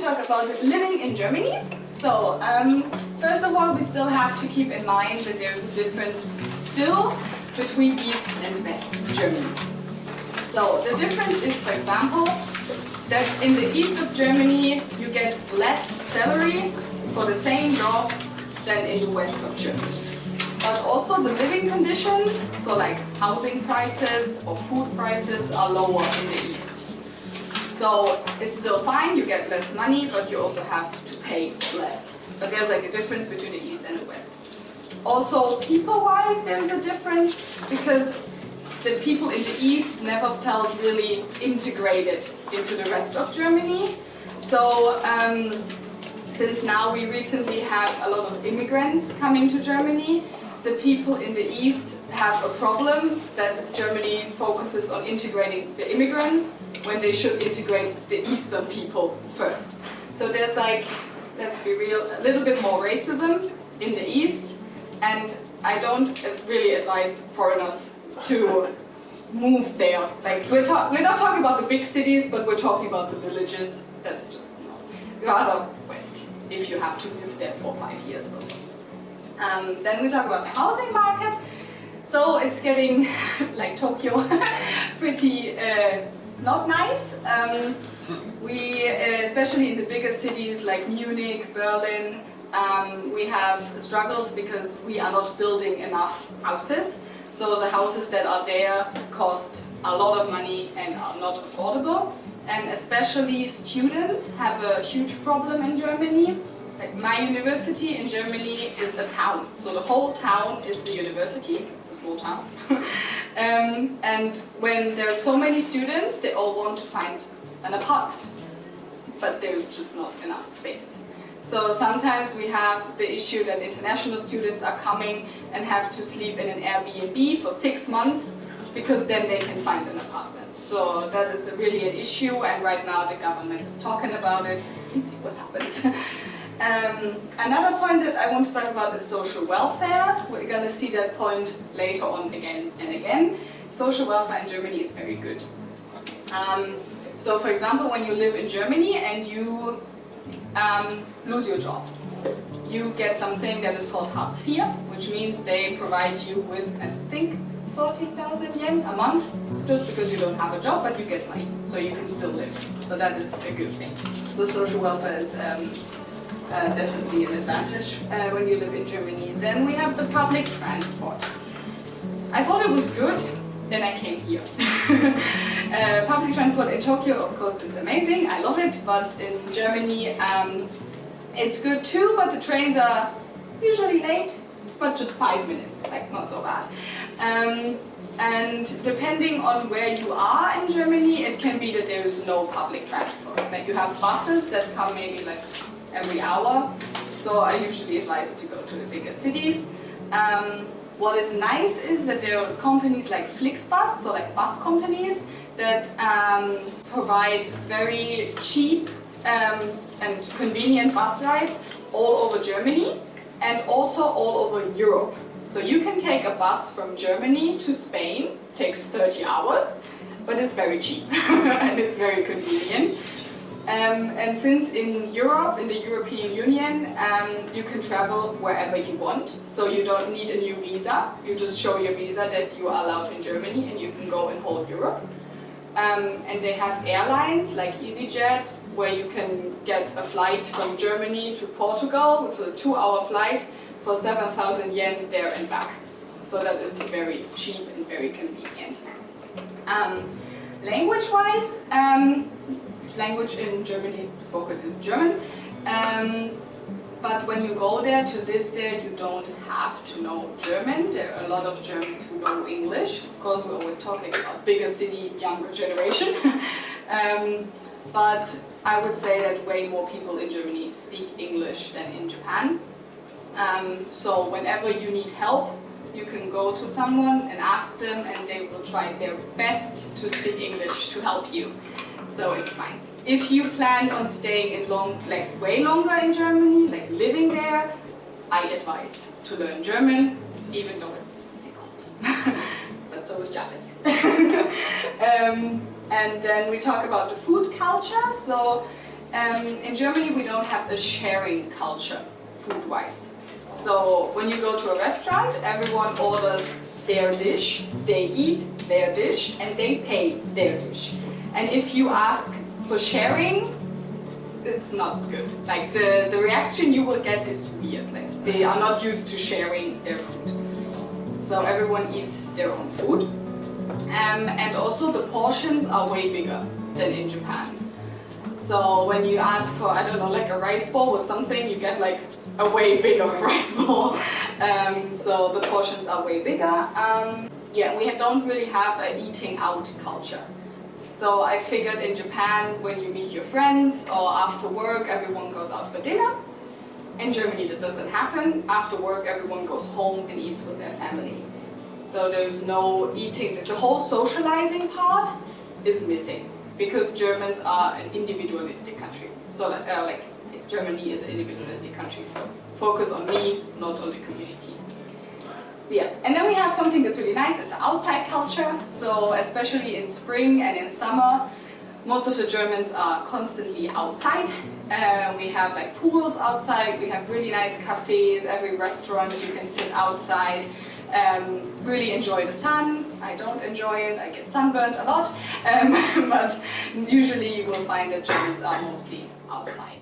talk about living in Germany. So, first of all, we still have to keep in mind that there's a difference still between East and West Germany. So, the difference is, for example, that in the east of Germany, you get less salary for the same job than in the west of Germany. But also the living conditions, so like housing prices or food prices, are lower in the east. So it's still fine, you get less money, but you also have to pay less. But there's like a difference between the east and the west. Also, people-wise, there's a difference because the people in the east never felt really integrated into the rest of Germany. So since now we recently have a lot of immigrants coming to Germany, the people in the east have a problem that Germany focuses on integrating the immigrants when they should integrate the eastern people first. So there's like, let's be real, a little bit more racism in the east, and I don't really advise foreigners to move there. Like we're not talking about the big cities, but we're talking about the villages. That's just rather west if you have to live there for 5 years or so. Then we talk about the housing market. So it's getting, like Tokyo, pretty not nice. We, especially in the bigger cities like Munich, Berlin, we have struggles because we are not building enough houses. So the houses that are there cost a lot of money and are not affordable. And especially students have a huge problem in Germany. Like my university in Germany is a town, so the whole town is the university. It's a small town. And when there are so many students, they all want to find an apartment, but there's just not enough space. So sometimes we have the issue that international students are coming and have to sleep in an Airbnb for 6 months because then they can find an apartment. So that is really an issue, and right now the government is talking about it. We see what happens. Another point that I want to talk about is social welfare. We're going to see that point later on again and again. Social welfare in Germany is very good. So for example, when you live in Germany and you lose your job, you get something that is called Hartz IV, which means they provide you with, I think, 40,000 yen a month, just because you don't have a job, but you get money, so you can still live. So that is a good thing. So social welfare is definitely an advantage when you live in Germany. Then we have the public transport. I thought it was good, then I came here. Public transport in Tokyo, of course, is amazing. I love it, but in Germany it's good too, but the trains are usually late, but just 5 minutes, like not so bad. And depending on where you are in Germany, it can be that there is no public transport. Like you have buses that come maybe like every hour, so I usually advise to go to the bigger cities. What is nice is that there are companies like Flixbus, so like bus companies, that provide very cheap and convenient bus rides all over Germany and also all over Europe. So you can take a bus from Germany to Spain, takes 30 hours, but it's very cheap and it's very convenient. And since in Europe, in the European Union, you can travel wherever you want, so you don't need a new visa. You just show your visa that you are allowed in Germany and you can go in whole Europe. And they have airlines like EasyJet, where you can get a flight from Germany to Portugal, which is a 2-hour flight, for 7,000 yen there and back. So that is very cheap and very convenient. Language-wise, language in Germany spoken is German, but when you go there to live there, you don't have to know German. There are a lot of Germans who know English. Of course, we're always talking about bigger city, younger generation. But I would say that way more people in Germany speak English than in Japan. So whenever you need help, you can go to someone and ask them, and they will try their best to speak English to help you. So it's fine. If you plan on staying in way longer in Germany, like living there, I advise to learn German, even though it's difficult. But so is Japanese. And then we talk about the food culture. So In Germany, we don't have a sharing culture, food-wise. So when you go to a restaurant, everyone orders their dish, they eat their dish, and they pay their dish. And if you ask for sharing, it's not good. Like the reaction you will get is weird. Like they are not used to sharing their food. So everyone eats their own food. And also the portions are way bigger than in Japan. So when you ask for, I don't know, like a rice bowl with something, you get like a way bigger rice bowl. So the portions are way bigger. Yeah, we don't really have an eating out culture. So I figured in Japan, when you meet your friends or after work, everyone goes out for dinner. In Germany, that doesn't happen. After work, everyone goes home and eats with their family. So there's no eating. The whole socializing part is missing because Germans are an individualistic country. So like Germany is an individualistic country. So focus on me, not on the community. Yeah, and then we have something that's really nice. It's an outside culture. So especially in spring and in summer, most of the Germans are constantly outside. We have like pools outside. We have really nice cafes. Every restaurant you can sit outside. Really enjoy the sun. I don't enjoy it. I get sunburned a lot. But usually you will find that Germans are mostly outside.